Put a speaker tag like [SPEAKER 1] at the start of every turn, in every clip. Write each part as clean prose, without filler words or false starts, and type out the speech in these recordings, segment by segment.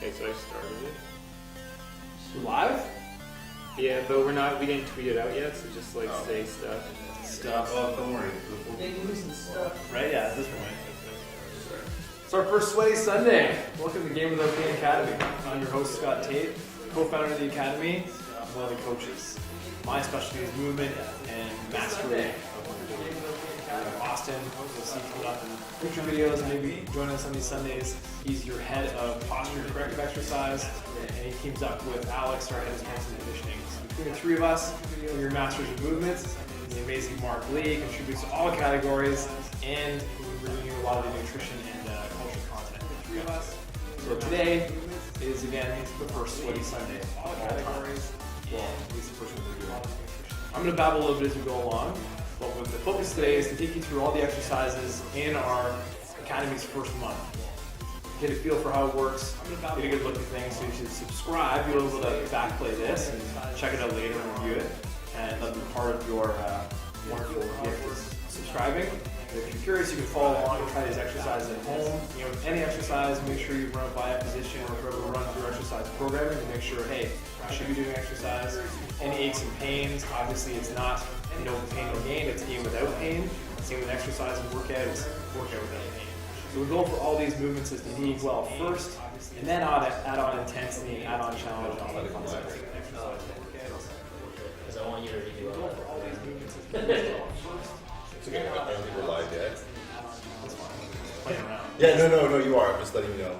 [SPEAKER 1] Okay, so I started it.
[SPEAKER 2] Live?
[SPEAKER 1] Yeah, but we didn't tweet it out yet, so just like say stuff.
[SPEAKER 3] Oh, don't worry.
[SPEAKER 2] Right, yeah, at this point. It's our first Sweaty Sunday. Welcome to Game Without Pain Academy. I'm your host, Scott Tate, co-founder of the Academy, one of the coaches. My specialty is movement and mastery of what we're doing. Austin, you'll see coming up in future videos, maybe join us on these Sundays. He's your head of posture and corrective exercise, and he teams up with Alex, our head of strength and conditioning. So between the three of us, we're your masters of movements. The amazing Mark Lee contributes to all categories, and we're bringing you a lot of the nutrition and culture content. The three of us. So today is again the first Sweaty Sunday of all categories. Well, at least the first one we're doing. I'm going to babble a little bit as we go along, but with the focus today is to take you through all the exercises in our Academy's first month. Get a feel for how it works, get a good look at things, so you should subscribe. You'll be able to backplay this and check it out later and review it, and that'll be part of your wonderful gift is subscribing. If you're curious, you can follow along and try these exercises at home. You know, any exercise, make sure you run it by a physician or whoever runs your exercise programming to make sure, hey, I should be doing exercise. Any aches and pains, obviously it's not no pain, no gain, it's game without pain. Same with exercise and workouts, workout without pain. So we go for all these movements as technique well first, and then add on intensity and add on challenge and all that fun stuff.
[SPEAKER 4] Because I want you to redo
[SPEAKER 2] Go for all these movements as technique well first.
[SPEAKER 3] It's okay, I don't think we're live yet.
[SPEAKER 2] That's fine. Just playing around.
[SPEAKER 3] Yeah, no, you are. I'm just letting you know.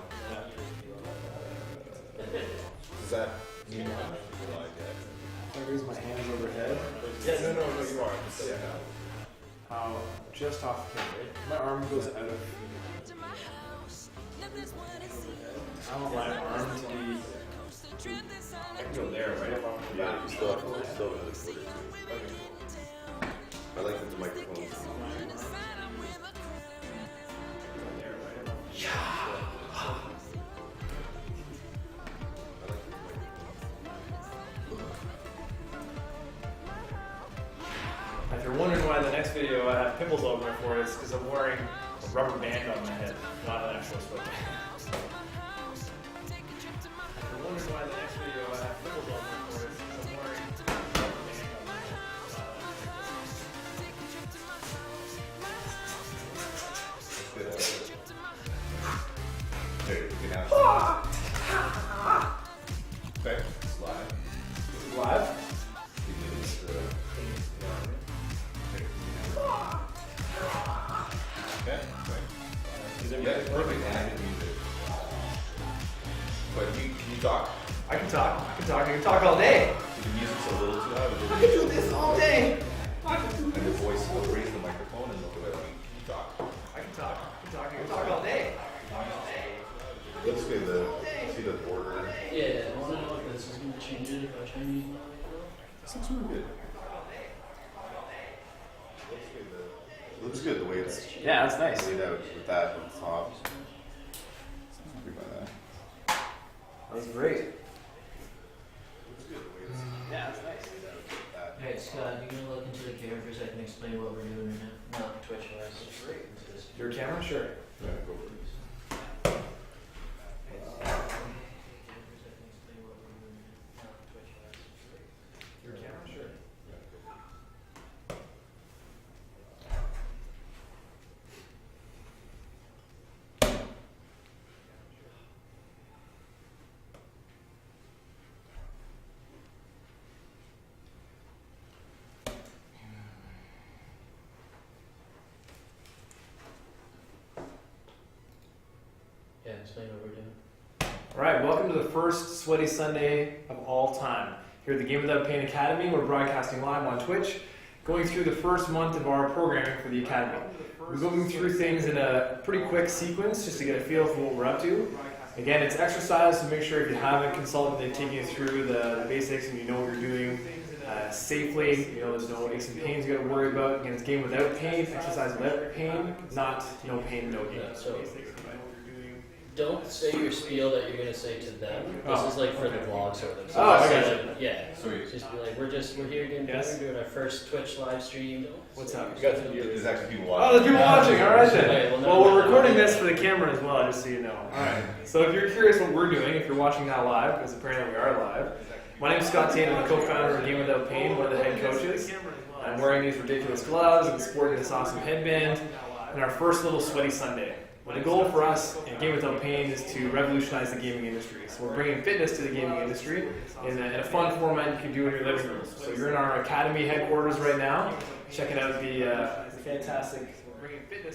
[SPEAKER 3] Does that mean we're live yet?
[SPEAKER 2] Can I raise my hands overhead?
[SPEAKER 3] Yeah, no, you are. I'm just letting you know.
[SPEAKER 2] How just off the camera. My arm goes out of. I want my arm to be. I can go there, right? If I want to go
[SPEAKER 3] Yeah,
[SPEAKER 2] back.
[SPEAKER 3] you still have another quarter too. I like that the microphone is
[SPEAKER 2] If you're wondering why the next video I have pimples all over my forehead, it's because I'm wearing a rubber band on my head, not an actual sweatband. If you're wondering why the next video I have pimples all over my forehead, it's because I'm wearing a rubber band on my head, not an actual
[SPEAKER 3] There, you can have okay, slide.
[SPEAKER 2] sweatband. Live?
[SPEAKER 3] Okay. Yeah, perfect. But can you talk?
[SPEAKER 2] I can talk all day.
[SPEAKER 3] If the music's a little too loud,
[SPEAKER 2] I can do this all day.
[SPEAKER 3] and your voice will raise the microphone and look at me. Can you talk?
[SPEAKER 2] I can talk all day.
[SPEAKER 3] Looks good. See the border.
[SPEAKER 4] Yeah, I want to know if this is going to change it if I change it.
[SPEAKER 3] This looks really good. Looks good the way it's
[SPEAKER 2] Yeah, that's nice.
[SPEAKER 3] laid out with that on top. Happy by that.
[SPEAKER 2] That's great.
[SPEAKER 3] Looks good the way it's
[SPEAKER 2] Yeah, that's nice.
[SPEAKER 3] laid out with that.
[SPEAKER 4] Hey, Scott, you going to look into the camera for a second and explain what we're doing right now? Not Twitch-wise.
[SPEAKER 2] Your camera? Sure.
[SPEAKER 3] Yeah, go for it.
[SPEAKER 2] Your camera? Sure.
[SPEAKER 4] Yeah, explain what we're doing.
[SPEAKER 2] All right, welcome to the first Sweaty Sunday of all time. Here at the Game Without Pain Academy, we're broadcasting live on Twitch, going through the first month of our programming for the Academy. We're going through things in a pretty quick sequence just to get a feel for what we're up to. Again, it's exercise, so make sure if you haven't consulted, they take you through the basics and you know what you're doing safely. You know, there's no aches and pains you got to worry about. Again, it's game without pain, exercise without pain, not no pain, no gain.
[SPEAKER 4] So,
[SPEAKER 2] Basics, but
[SPEAKER 4] don't say your spiel that you're gonna say to them. This is like for the vlog sort of. So
[SPEAKER 2] Oh,
[SPEAKER 4] just
[SPEAKER 2] okay.
[SPEAKER 4] say, like, yeah.
[SPEAKER 3] Sweet.
[SPEAKER 4] Just be like, we're here getting
[SPEAKER 2] Yes.
[SPEAKER 4] better, doing our first Twitch live stream.
[SPEAKER 2] What's up?
[SPEAKER 1] You got some
[SPEAKER 3] There's actually people
[SPEAKER 2] Oh,
[SPEAKER 3] watching.
[SPEAKER 2] there's people watching. All right
[SPEAKER 4] Okay,
[SPEAKER 2] then.
[SPEAKER 4] well,
[SPEAKER 2] Well, we're
[SPEAKER 4] no.
[SPEAKER 2] recording this for the camera as well, just so you know. All right. So if you're curious what we're doing, if you're watching now live, because apparently we are live, my name is Scott Tate. I'm the co-founder of Game Without Pain, one of the head coaches. I'm wearing these ridiculous gloves and sporting this awesome headband, and our first little sweaty Sunday. The goal for us in Game Without Pain is to revolutionize the gaming industry. So we're bringing fitness to the gaming industry in a fun format you can do in your living room. So you're in our academy headquarters right now, checking out the fantastic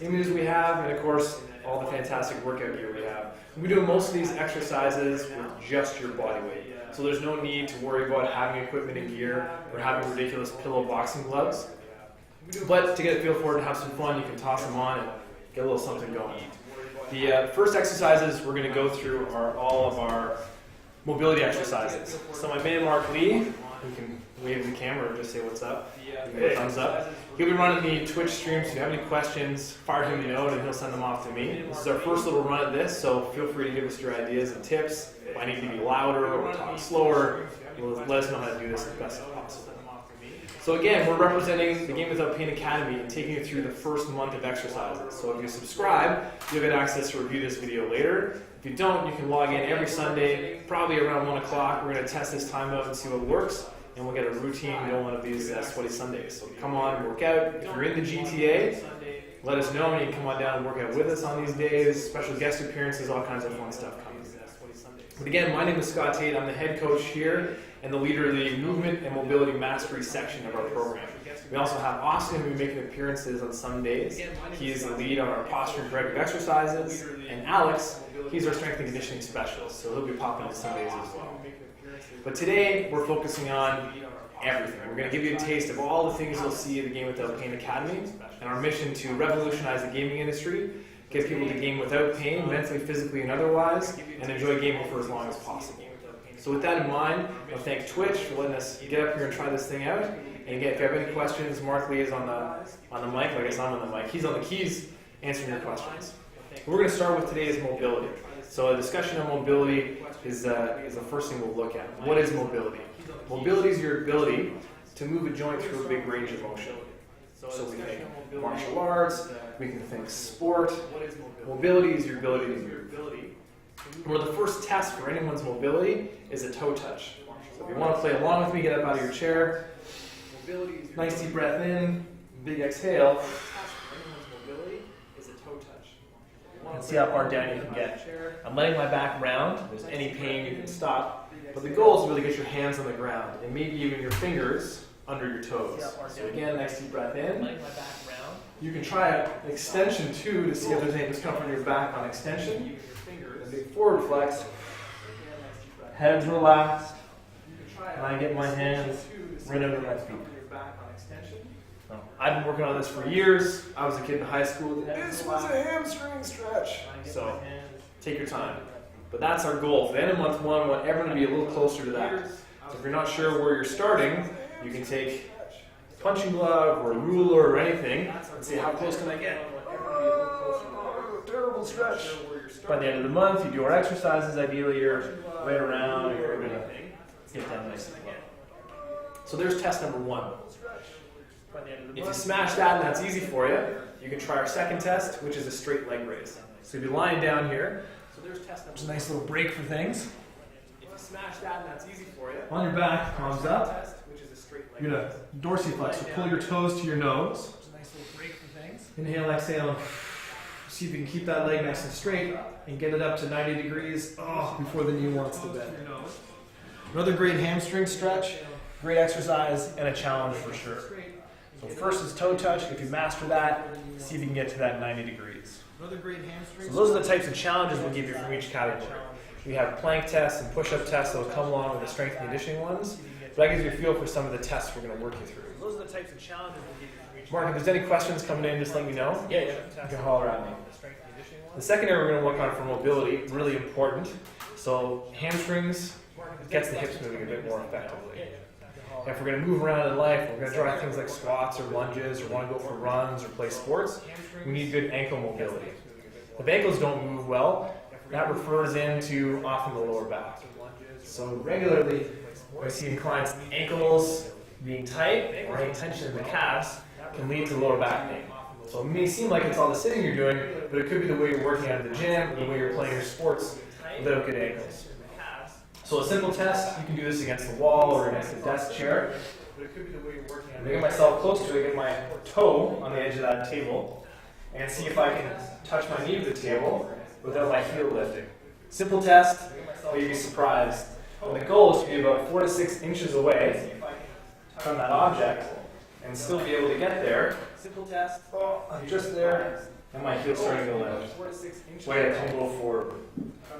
[SPEAKER 2] images we have, and of course all the fantastic workout gear we have. We do most of these exercises with just your body weight. So there's no need to worry about having equipment and gear or having ridiculous pillow boxing gloves. But to get a feel for it and have some fun, you can toss them on and get a little something going. The first exercises we're going to go through are all of our mobility exercises. So my man Mark Lee, who can wave the camera or just say what's up, give me a thumbs up. He'll be running the Twitch stream, so if you have any questions, fire him a note and he'll send them off to me. This is our first little run at this, so feel free to give us your ideas and tips. If I need to be louder or talk slower, let us know how to do this as best as possible. So again, we're representing the Game Without Pain Academy and taking you through the first month of exercises. So if you subscribe, you'll get access to review this video later. If you don't, you can log in every Sunday, probably around 1 o'clock. We're going to test this time out and see what works, and we'll get a routine going of these sweaty Sundays. So come on, work out. If you're in the GTA, let us know, and you can come on down and work out with us on these days. Special guest appearances, all kinds of fun stuff coming. But again, my name is Scott Tate. I'm the head coach here and the leader of the Movement and Mobility Mastery section of our program. We also have Austin, who will be making appearances on some days. He is the lead on our posture and corrective exercises. And Alex, he's our strength and conditioning specialist, so he'll be popping on some days as well. But today, we're focusing on everything. We're going to give you a taste of all the things you'll see at the Game Without Pain Academy and our mission to revolutionize the gaming industry, get people to game without pain, mentally, physically, and otherwise, and enjoy gaming for as long as possible. So with that in mind, I thank Twitch for letting us get up here and try this thing out. And again, if you have any questions, Mark Lee is on the mic. I guess I'm on the mic. He's on the keys answering your questions. We're going to start with today's mobility. So a discussion on mobility is the first thing we'll look at. What is mobility? Mobility is your ability to move a joint through a big range of motion. So we think martial arts, we can think sport. Mobility is your ability to move. Where the first test for anyone's mobility is a toe touch. So if you want to play along with me, get up out of your chair. Nice deep breath in, big exhale. And see how far down you can get. I'm letting my back round. If there's any pain, you can stop. But the goal is to really get your hands on the ground and maybe even your fingers under your toes. So again, nice deep breath in. You can try an extension too to see if there's any discomfort in your back on extension. A big forward flex. Heads relaxed. And I get my hands right under my feet. I've been working on this for years. I was a kid in high school. This was a hamstring stretch. So take your time. But that's our goal. For the end of month one, we want everyone to be a little closer to that. So if you're not sure where you're starting, you can take a punching glove or a ruler or anything and see how close can I get. Terrible stretch. By the end of the month, you do our exercises. Ideally, you're right around. You're going to get down nice and again. So there's test number one. If you smash that and that's easy for you, you can try our second test, which is a straight leg raise. So if you're lying down here, there's a nice little break for things. If you smash that and that's easy for you, on your back, palms up, you're going to dorsiflex, so pull your toes to your nose. Inhale, exhale. See if you can keep that leg nice and straight and get it up to 90 degrees before the knee wants to bend. Another great hamstring stretch, great exercise, and a challenge for sure. So first is toe touch. If you master that, see if you can get to that 90 degrees. So those are the types of challenges we'll give you from each category. We have plank tests and push-up tests that will come along with the strength and conditioning ones. But that gives you a feel for some of the tests we're going to work you through. Those are the types of challenges we'll give you from each. Mark, if there's any questions coming in, just let me know. Yeah. You can holler at me. The second area we're going to work on for mobility, really important. So hamstrings gets the hips moving a bit more effectively. If we're going to move around in life, we're going to try things like squats or lunges or want to go for runs or play sports, we need good ankle mobility. If ankles don't move well, that refers into often the lower back. So regularly, I see clients' ankles being tight or any tension in the calves can lead to lower back pain. So it may seem like it's all the sitting you're doing, but it could be the way you're working out of the gym, or the way you're playing your sports without good ankles. So a simple test, you can do this against the wall or against a desk chair. I'm get myself close to it, get my toe on the edge of that table, and see if I can touch my knee to the table without my heel lifting. Simple test, but you'd be surprised. And the goal is to be about 4 to 6 inches away from that object and still be able to get there. Simple test, I'm just there, and my heel's starting to lift. Way to come a little forward.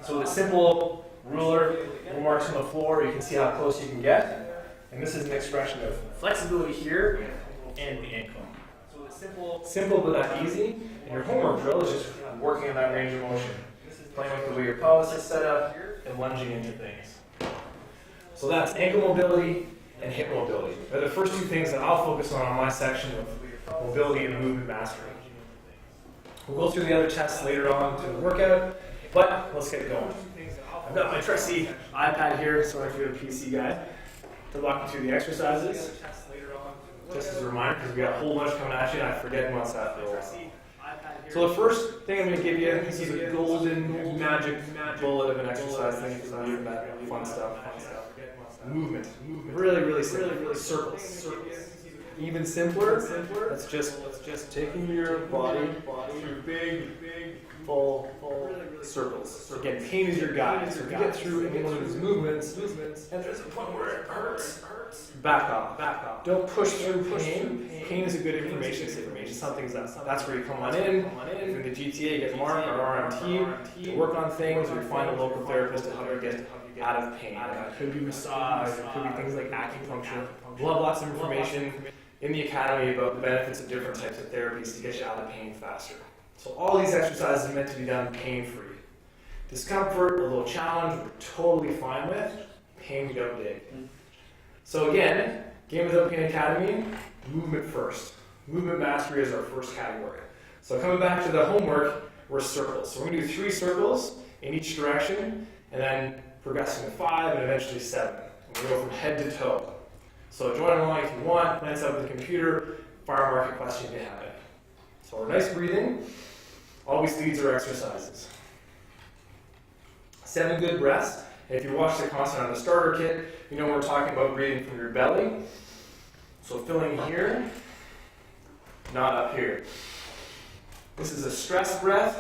[SPEAKER 2] So with a simple ruler, marks on the floor, you can see how close you can get. And this is an expression of flexibility here and the ankle. So it's simple but not easy. And your homework drill is just working on that range of motion. Playing with the way your pelvis is set up and lunging into things. So that's ankle mobility and hip mobility. They're the first two things that I'll focus on my section of mobility and movement mastery. We'll go through the other tests later on to the workout, but let's get going. I've got my trusty iPad here, sorry if you're a PC guy, to walk you through the exercises. Just as a reminder, because we got a whole bunch coming at you, and I forget once after a while. So the first thing I'm going to give you is a golden magic bullet of an exercise thing, because I'm doing that fun stuff. Movement. Really simple. Circles. Even simpler. That's just taking your body through big, full circles. So again, pain is your guide. So if you get through any one of these movements, and there's a point where it hurts, back off. Don't push through pain. Pain is a good information signal. That's where you come on in. If you're in the GTA, get Mark or RMT to work on things, or you find a local therapist to help you get out of pain. It could be massage, it could be things like acupuncture. We'll have lots of information in the academy about the benefits of different types of therapies to get you out of pain faster. So all these exercises are meant to be done pain-free. Discomfort, a little challenge, we're totally fine with. Pain we don't dig. So again, Game Without Pain Academy, movement first. Movement mastery is our first category. So coming back to the homework, we're circles. So we're going to do 3 circles in each direction, and then progressing to 5 and eventually 7. And we go from head to toe. So join along if you want, glance up at the computer, fire mark a question if you have it. So our nice breathing always leads our exercises. 7 good breaths. And if you watch the content on the starter kit, you know we're talking about breathing from your belly. So filling here, not up here. This is a stress breath.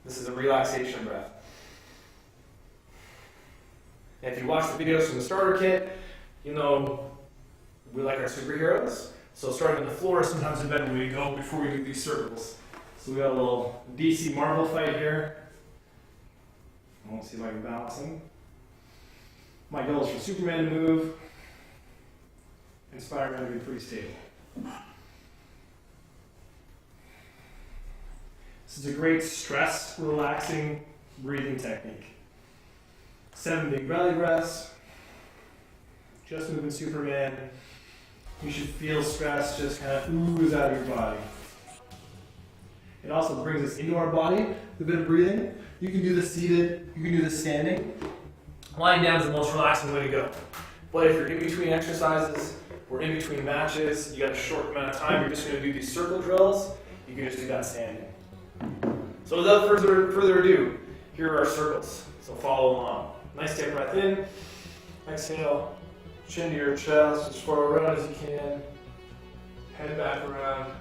[SPEAKER 2] This is a relaxation breath. And if you watch the videos from the starter kit, you know we like our superheroes. So starting on the floor is sometimes a better way to go before we do these circles. So we got a little DC Marvel fight here. I won't see if I can balance them. My goal is for Superman to move and Spider-Man to be pretty stable. This is a great stress relaxing breathing technique. 7 big belly breaths. Just moving Superman. You should feel stress just kind of ooze out of your body. It also brings us into our body, a bit of breathing. You can do this seated, you can do this standing. Lying down is the most relaxing way to go. But if you're in between exercises, or in between matches, you got a short amount of time, you're just going to do these circle drills, you can just do that standing. So without further ado, here are our circles. So follow along. Nice deep breath in, exhale, chin to your chest, as far around as you can, head back around.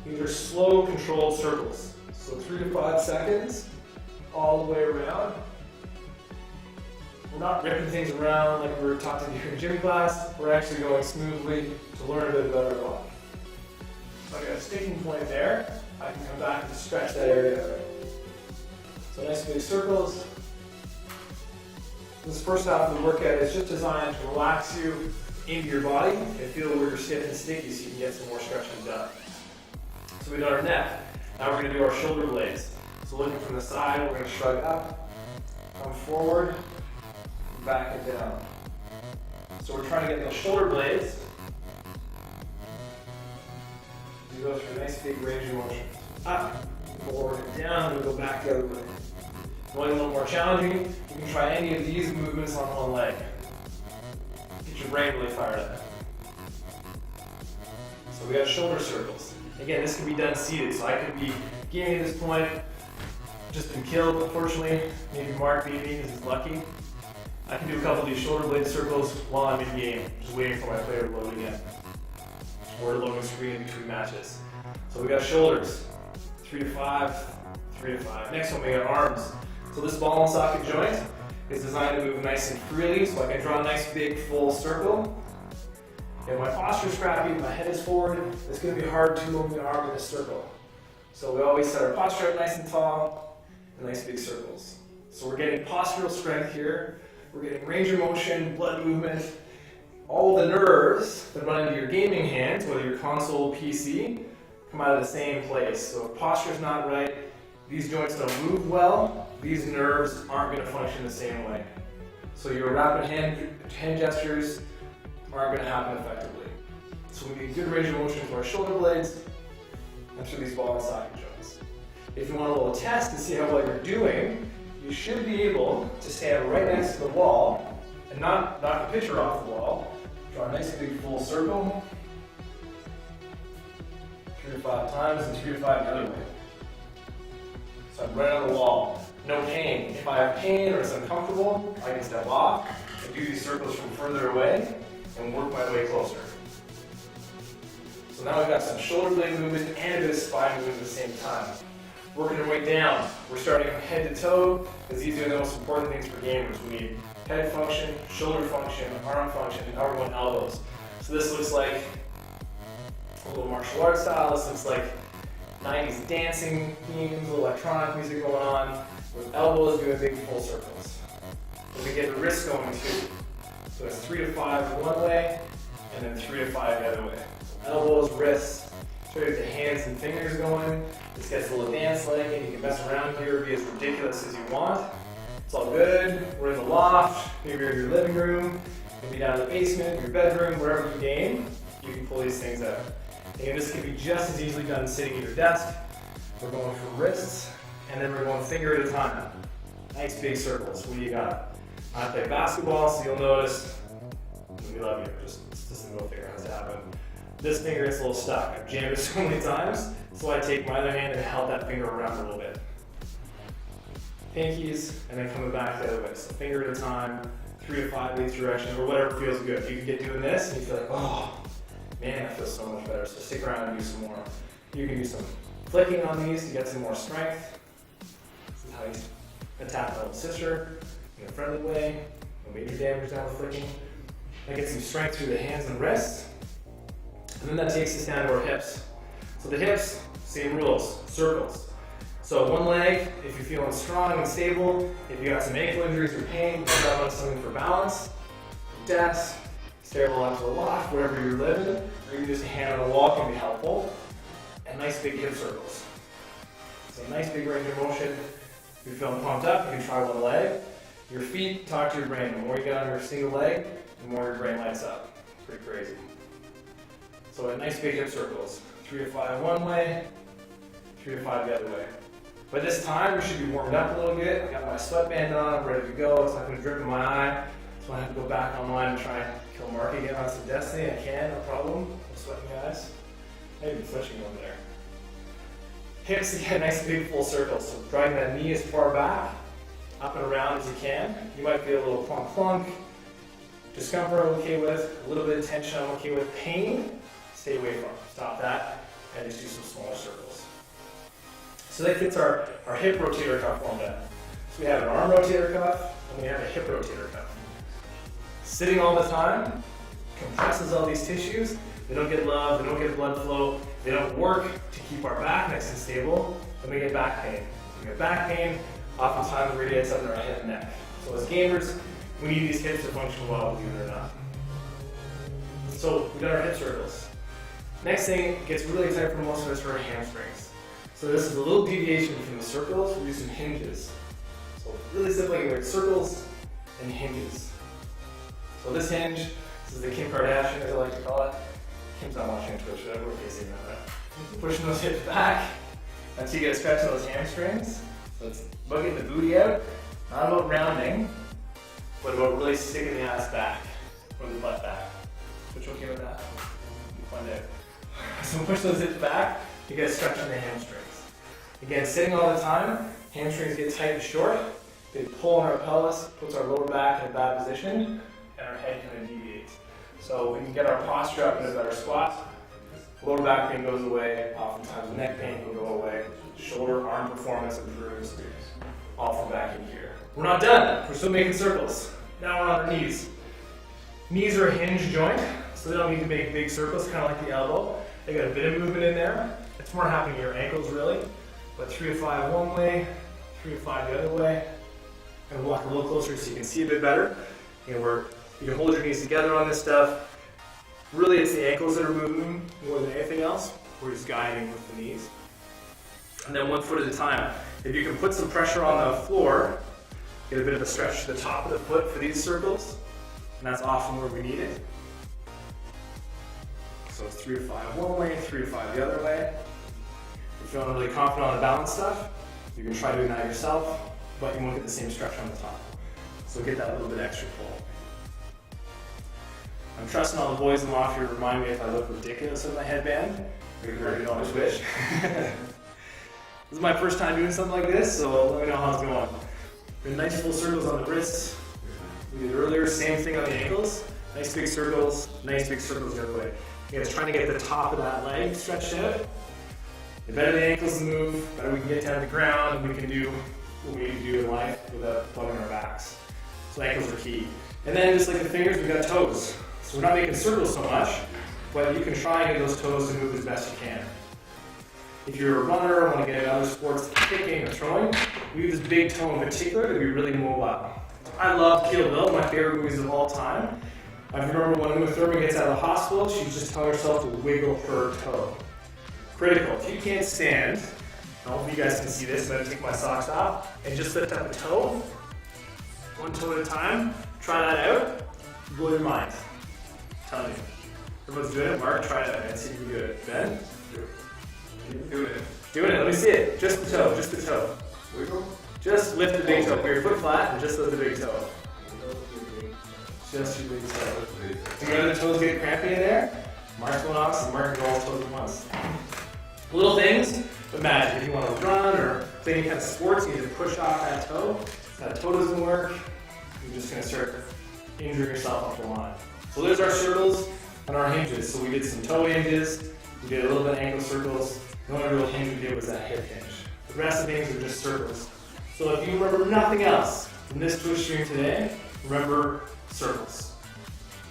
[SPEAKER 2] These are slow, controlled circles. So 3 to 5 seconds, all the way around. We're not ripping things around like we were taught to do in gym class. We're actually going smoothly to learn a bit about our body. So I got a sticking point there. I can come back and stretch that area. So nice big circles. This first half of the workout is just designed to relax you into your body and feel where you're stiff and sticky so you can get some more stretching done. So we've done our neck. Now we're going to do our shoulder blades. So looking from the side, we're going to shrug up, come forward, back and down. So we're trying to get those shoulder blades to go through a nice big range of motion. Up, forward and down, and we go back the other way. Going a little more challenging, you can try any of these movements on one leg. Get your brain really fired up. So we got shoulder circles. Again, this can be done seated, so I could be gaming at this point, just been killed, unfortunately. Maybe Mark beat me because he's lucky. I can do a couple of these shoulder blade circles while I'm in game, just waiting for my player to load again. Or loading screen in between matches. So we got shoulders, 3 to 5, 3 to 5. Next one we got arms. So this ball and socket joint is designed to move nice and freely, so I can draw a nice big full circle. If my posture's crappy, my head is forward, it's going to be hard to move the arm in a circle. So we always set our posture up nice and tall, and nice big circles. So we're getting postural strength here, we're getting range of motion, blood movement, all the nerves that run into your gaming hands, whether your console or PC, come out of the same place. So if posture's not right, these joints don't move well, these nerves aren't going to function the same way. So your rapid hand gestures aren't going to happen effectively. So we need good range of motion for our shoulder blades and through these ball and socket joints. If you want a little test to see how well you're doing, you should be able to stand right next to the wall and not knock the pitcher off the wall. Draw a nice big full circle, 3 to 5 times and 3 to 5 the other way. So I'm right on the wall, no pain. If I have pain or it's uncomfortable, I can step off and do these circles from further away and work my way closer. So now we've got some shoulder blade movement and a bit of spine movement at the same time. Working our way down. We're starting from head to toe, because these are the most important things for gamers. We need head function, shoulder function, arm function, and now we're going elbows. So this looks like a little martial arts style. This looks like 90s dancing themes, electronic music going on, with elbows doing big full circles. And we get the wrists going too. So it's 3 to 5 one way, and then 3 to 5 the other way. Elbows, wrists, try to get the hands and fingers going. This gets a little dance like, and you can mess around here, be as ridiculous as you want. It's all good. We're in the loft, maybe you're in your living room, maybe down in the basement, your bedroom, wherever you game, you can pull these things out. And this can be just as easily done sitting at your desk. We're going for wrists, and then we're going finger at a time. Nice big circles. What do you got? I play basketball, so you'll notice, we love you, just a little finger has to happen. This finger gets a little stuck. I've jammed it so many times, so I take my other hand and help that finger around a little bit. Pinkies, and then coming back the other way. So finger at a time, 3 to 5 in each direction, or whatever feels good. You can get doing this, and you feel like, oh, man, that feels so much better. So stick around and do some more. You can do some flicking on these to get some more strength. This is how you attack my little sister in a friendly way. No major damage down with flicking. I get some strength through the hands and wrists. And then that takes us down to our hips. So the hips, same rules, circles. So one leg, if you're feeling strong and stable, if you got some ankle injuries or pain, you can grab on something for balance, desk, stairwell onto the loft, wherever you're living, or even just a hand on a wall can be helpful. And nice big hip circles. So nice big range of motion. If you're feeling pumped up, you can try one leg. Your feet, talk to your brain. The more you get on your single leg, the more your brain lights up. It's pretty crazy. So a nice big hip circles. 3 to 5 one way, 3 to 5 the other way. By this time, we should be warmed up a little bit. I got my sweatband on, I'm ready to go. It's not going to drip in my eye. So I have to go back online and try and kill Mark again on some Destiny. I can, no problem. I'm sweating, guys. Maybe flinching over there. Hips again, nice big full circles. So driving that knee as far back, up and around as you can. You might feel a little plunk plunk. Discomfort I'm okay with. A little bit of tension I'm okay with. Pain, stay away from. Stop that and just do some smaller circles. So that gets our hip rotator cuff formed up. So we have an arm rotator cuff and we have a hip rotator cuff. Sitting all the time compresses all these tissues. They don't get love, they don't get blood flow, they don't work to keep our back nice and stable, and we get back pain. We get back pain, oftentimes radiates under our head and neck. So as gamers, we need these hips to function well, believe it or not. So we've done our hip circles. Next thing gets really exciting for most of us are our hamstrings. So this is a little deviation from the circles, we're using hinges. So really simply, we're circles and hinges. So this hinge, this is the Kim Kardashian, as I like to call it. Kim's not watching Twitch, whatever, in case you know that. Pushing those hips back, until you get a stretch of those hamstrings. So it's about getting the booty out, not about rounding, but about really sticking the ass back, or the butt back. Which okay with that? We'll find out. So push those hips back, you get a stretch in the hamstrings. Again, sitting all the time, hamstrings get tight and short. They pull on our pelvis, puts our lower back in a bad position, and our head kind of deviates. So we can get our posture up in a better squat. Lower back pain goes away, oftentimes neck pain can go away, shoulder, arm performance improves, all from back in here. We're not done, we're still making circles. Now we're on our knees. Knees are a hinge joint, so they don't need to make big circles, kind of like the elbow. They got a bit of movement in there. It's more happening in your ankles really, but 3 to 5 one way, 3 to 5 the other way. And walk a little closer so you can see a bit better. You can hold your knees together on this stuff. Really, it's the ankles that are moving more than anything else. We're just guiding with the knees. And then 1 foot at a time. If you can put some pressure on the floor, get a bit of a stretch to the top of the foot for these circles, and that's often where we need it. So 3 to 5 one way, 3 to 5 the other way. If you're feeling really confident on the balance stuff, you can try doing that yourself, but you won't get the same stretch on the top. So get that little bit extra pull. I'm trusting all the boys in the loft here to remind me if I look ridiculous with my headband. You can always wish. This is my first time doing something like this, so let me know how it's going. Been nice full circles on the wrists. We did earlier, same thing on the ankles. Nice big circles the other way. Again, it's trying to get the top of that leg stretched out. The better the ankles move, the better we can get down to the ground, and we can do what we need to do in life without bugging our backs. So ankles are key. And then just like the fingers, we've got toes. So we're not making circles so much, but you can try and get those toes to move as best you can. If you're a runner or want to get into other sports, kicking or throwing, we use this big toe in particular to be really mobile. I love Kill Bill, my favorite movies of all time. I remember when Uma Thurman gets out of the hospital, she's just telling herself to wiggle her toe. Critical. If you can't stand, I don't know if you guys can see this, I'm going to take my socks off and just lift up a toe, 1 toe at a time. Try that out. Blow your mind. I'm telling you. Everyone's doing it. Mark, try it out and see if you can do it. Ben?
[SPEAKER 3] Doing it.
[SPEAKER 2] Doing it. Let me see it. Just the toe. Just the toe.
[SPEAKER 3] Wiggle.
[SPEAKER 2] Just lift the big toe. Put your foot flat and just lift the big toe. Just your big toe. Do your other toes get crampy in there? Mark's going off, so Mark can go all toes at once. Little things, but magic. If you want to run or play any kind of sports, you need to push off that toe. If that toe doesn't work, you're just going to start injuring yourself off the line. So there's our circles and our hinges. So we did some toe hinges, we did a little bit of ankle circles. The only real hinge we did was that hip hinge. The rest of the things are just circles. So if you remember nothing else from this twist stream today, remember circles.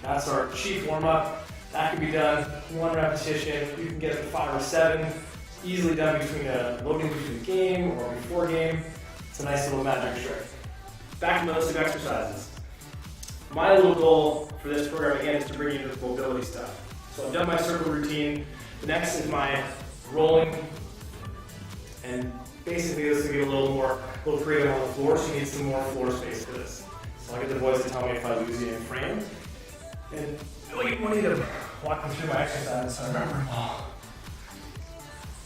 [SPEAKER 2] That's our chief warm-up. That can be done 1 repetition. You can get it to 5 or 7. Easily done loading between the game or before game. It's a nice little magic trick. Back to those 2 exercises. My little goal for this program again is to bring you the mobility stuff. So I've done my circle routine. The next is my rolling. And basically this will get a little creative on the floor, so you need some more floor space for this. So I'll get the boys to tell me if I lose you in frame. And I want you to walk me through my exercise so I remember them all.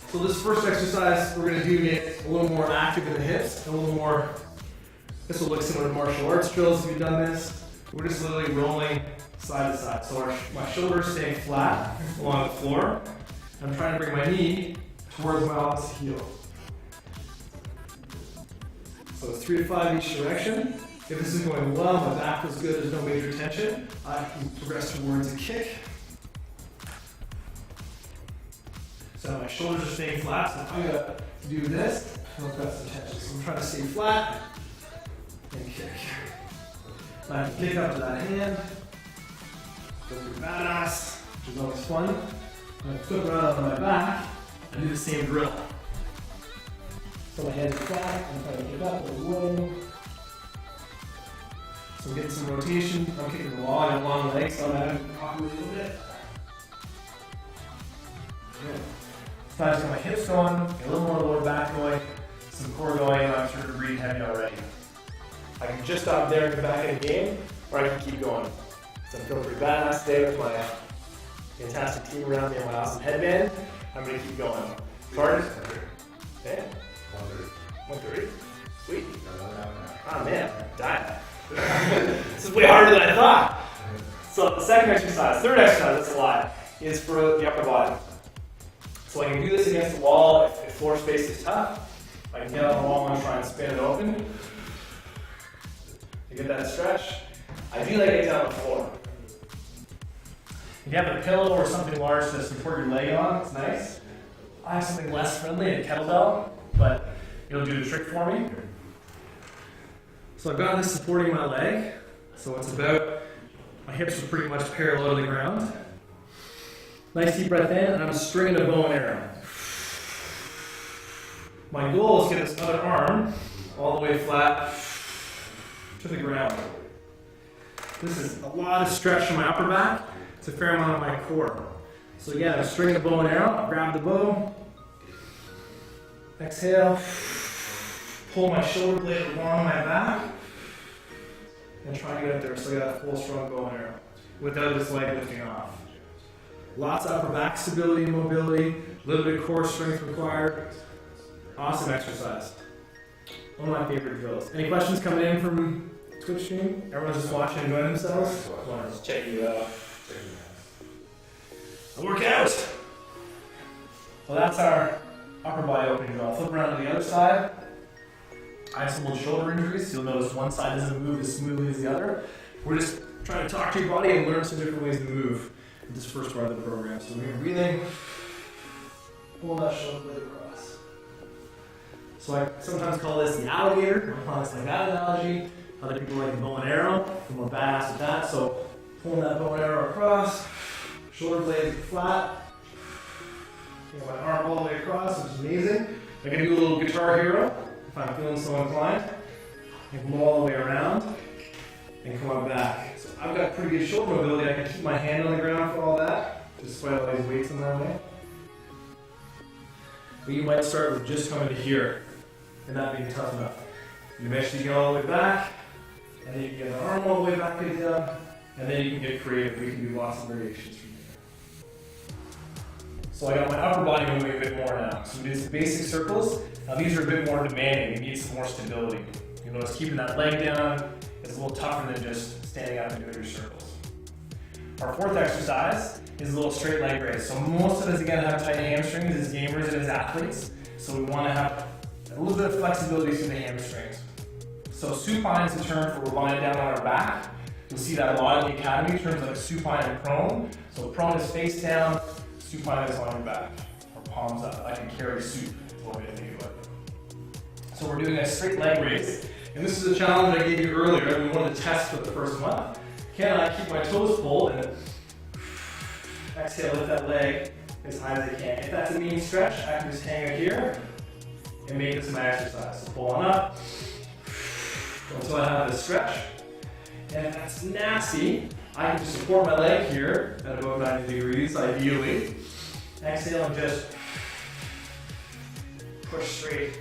[SPEAKER 2] So this first exercise, we're going to do get a little more active in the hips, a little more, this will look similar to martial arts drills if you've done this. We're just literally rolling side to side. So my shoulders staying flat along the floor. I'm trying to bring my knee towards my opposite heel. So 3 to 5 each direction. If this is going well, my back feels good, there's no major tension, I can progress towards a kick. So my shoulders are staying flat, so if I'm going to do this, I've got some tension. So I'm trying to stay flat and kick. I can kick up to that hand, go through badass, which is always fun. I'm going to flip around on my back and do the same drill. So my hands are flat, I'm trying to kick up, low. So I'm getting some rotation. I'm kicking the wall, I have long legs, so I'm going to pop a little bit. Good. So I just got my hips going, get a little more lower back going, some core going, and I'm starting to breathe heavy already. I can just stop there and get back in the game, or I can keep going. So I'm feeling pretty badass today with my fantastic team around me and my awesome headband. I'm going to keep going. Pardon? Okay. 130. Sweet.
[SPEAKER 3] No.
[SPEAKER 2] Oh man, dying. This is way harder than I thought. So the second exercise, third exercise, that's a lot, is for the upper body. So I can do this against the wall if floor space is tough. I can get on the wall and try and spin it open. To get that stretch. I do like it down on the floor. If you have a pillow or something large to support your leg on, it's nice. I have something less friendly, a kettlebell, but it'll do the trick for me. So I've got this supporting my leg. So it's about, my hips are pretty much parallel to the ground. Nice deep breath in, and I'm stringing a bow and arrow. My goal is to get this other arm all the way flat to the ground. This is a lot of stretch from my upper back. It's a fair amount of my core. So again, I'm stringing a bow and arrow, grab the bow, exhale, pull my shoulder blade along my back, and try and get up there so I got a full strong bow and arrow without this leg lifting off. Lots of upper back stability and mobility, a little bit of core strength required. Awesome exercise. One of my favorite drills. Any questions coming in from Twitch stream? Everyone's just watching and enjoying themselves?
[SPEAKER 1] Just checking you out.
[SPEAKER 2] A workout! Well, that's our upper body opening drill. Flip around to the other side. I have some little shoulder injuries, so you'll notice one side doesn't move as smoothly as the other. We're just trying to talk to your body and learn some different ways to move in this first part of the program. So we're breathing, pull that shoulder blade across. So I sometimes call this the alligator, or I like that analogy. Other people like the bow and arrow, I'm more badass with that. So pulling that bow and arrow across, shoulder blade flat, get my arm all the way across, which is amazing. I can do a little guitar hero if I'm feeling so inclined. I can go all the way around and come up back. So I've got pretty good shoulder mobility. I can keep my hand on the ground for all that, despite all these weights in my way. But you might start with just coming to here, and that being tough enough. You eventually get all the way back, and then you can get the arm all the way back and down, and then you can get creative. We can do lots of variations from here. So I got my upper body moving a bit more now. So we did some basic circles. Now these are a bit more demanding. You need some more stability. You notice keeping that leg down is a little tougher than just standing up and doing your circles. Our fourth exercise is a little straight leg raise. So most of us, again, have tight hamstrings as gamers and as athletes. So we want to have a little bit of flexibility through the hamstrings. So supine is the term for we're lying down on our back. You'll see that a lot in the academy, terms like supine and prone. So prone is face down, supine is on your back, or palms up. I can carry soup, is one way to think about it. So we're doing a straight leg raise. And this is a challenge I gave you earlier. We wanted to test for the first month. Can I keep my toes pulled and exhale, lift that leg as high as I can. If that's a mean stretch, I can just hang out here and make this my exercise. So pull on up until I have this stretch. And if that's nasty, I can just support my leg here at about 90 degrees, ideally. Exhale and just push straight.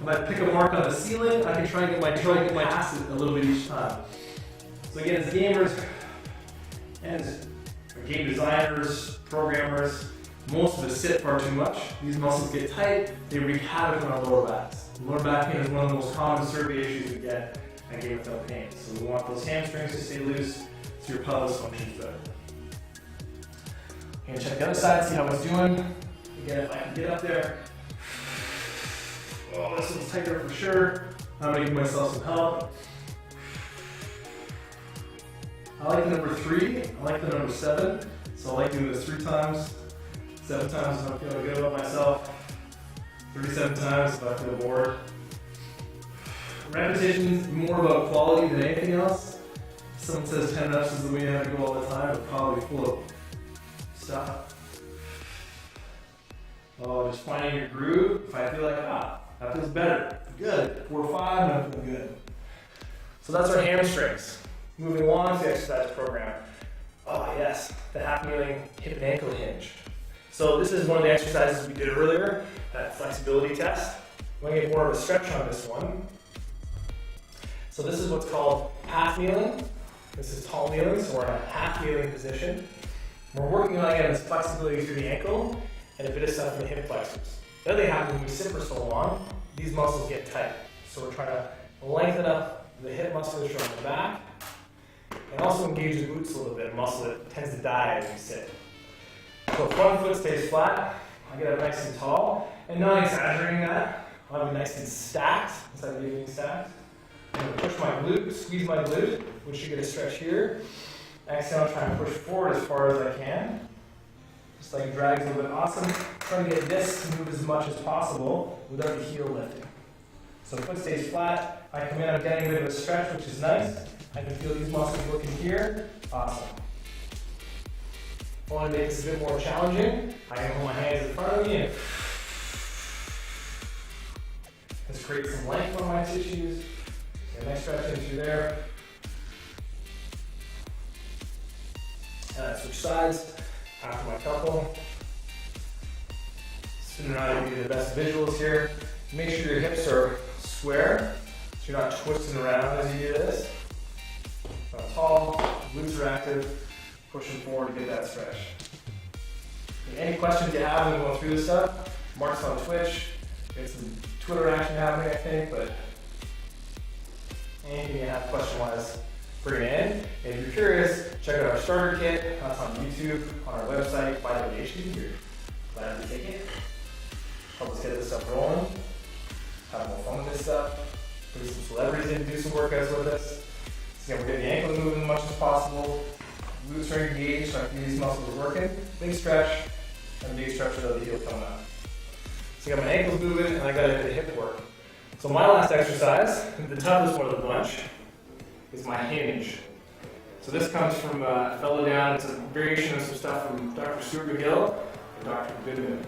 [SPEAKER 2] If I pick a mark on the ceiling, I can try and get my toe past it a little bit each time. So again, as gamers and as game designers, programmers, most of us sit far too much. These muscles get tight, they wreak havoc on our lower backs. Lower back pain is one of the most common survey issues we get at Game Without Pain. So we want those hamstrings to stay loose so your pelvis functions better. Okay, check the other side, see how it's doing. Again, if I can get up there. Oh, this one's tighter for sure. I'm gonna give myself some help. I like the number 3, I like the number 7. So I like doing this 3 times, 7 times if I'm feeling good about myself, 37 times if I feel bored. Repetition's more about quality than anything else. If someone says 10 reps is the way you have to go all the time, it's probably full of stuff. Oh, just finding your groove. If I feel like, that feels better. Good. 4 or 5, and I feel good. So that's our hamstrings. Moving along to the exercise program. Oh yes, the half kneeling hip and ankle hinge. So this is one of the exercises we did earlier, that flexibility test. I'm going to get more of a stretch on this one. So this is what's called half kneeling. This is tall kneeling, so we're in a half kneeling position. We're working on, again, this flexibility through the ankle and a bit of stuff in the hip flexors.
[SPEAKER 5] The other thing happens when we sit for so long, these muscles get tight. So we're trying to lengthen up the hip musculature on the back and also engage the glutes a little bit, a muscle that tends to die as you sit. So front foot stays flat, I get up nice and tall, and not exaggerating that, I'll be nice and stacked instead of being stacked. I'm going to push my glute, squeeze my glute, which should get a stretch here. Exhale, try and push forward as far as I can. Just like drags a little bit. Awesome. Trying to get this to move as much as possible without the heel lifting. So foot stays flat. I come in, I'm getting a bit of a stretch, which is nice. I can feel these muscles working here. Awesome. I want to make this a bit more challenging. I can hold my hands in front of me and just create some length on my tissues. Get a nice stretch in through there. And I switch sides after my couple. So now I give you the best visuals here. Make sure your hips are square, so you're not twisting around as you do this. Not tall, glutes are active, pushing forward to get that stretch. Any questions you have when we go through this stuff, Mark's on Twitch. There's some Twitter action happening, I think, but anything you have question-wise, bring it in. And if you're curious, check out our starter kit. That's on YouTube, on our website, by donation. You're glad to take it. Help us get this stuff rolling. Have more fun with this stuff. Bring some celebrities in to do some workouts with us. So again, we're getting the ankles moving as much as possible. Glutes are engaged, so I can these muscles are working. Big stretch, and big stretch without the heel coming out. So I got my ankles moving, and I got the hip work. So my last exercise, the toughest one of the bunch, is my hinge. So this comes from a fellow down. It's a variation of some stuff from Dr. Stuart McGill and Dr. Goodman.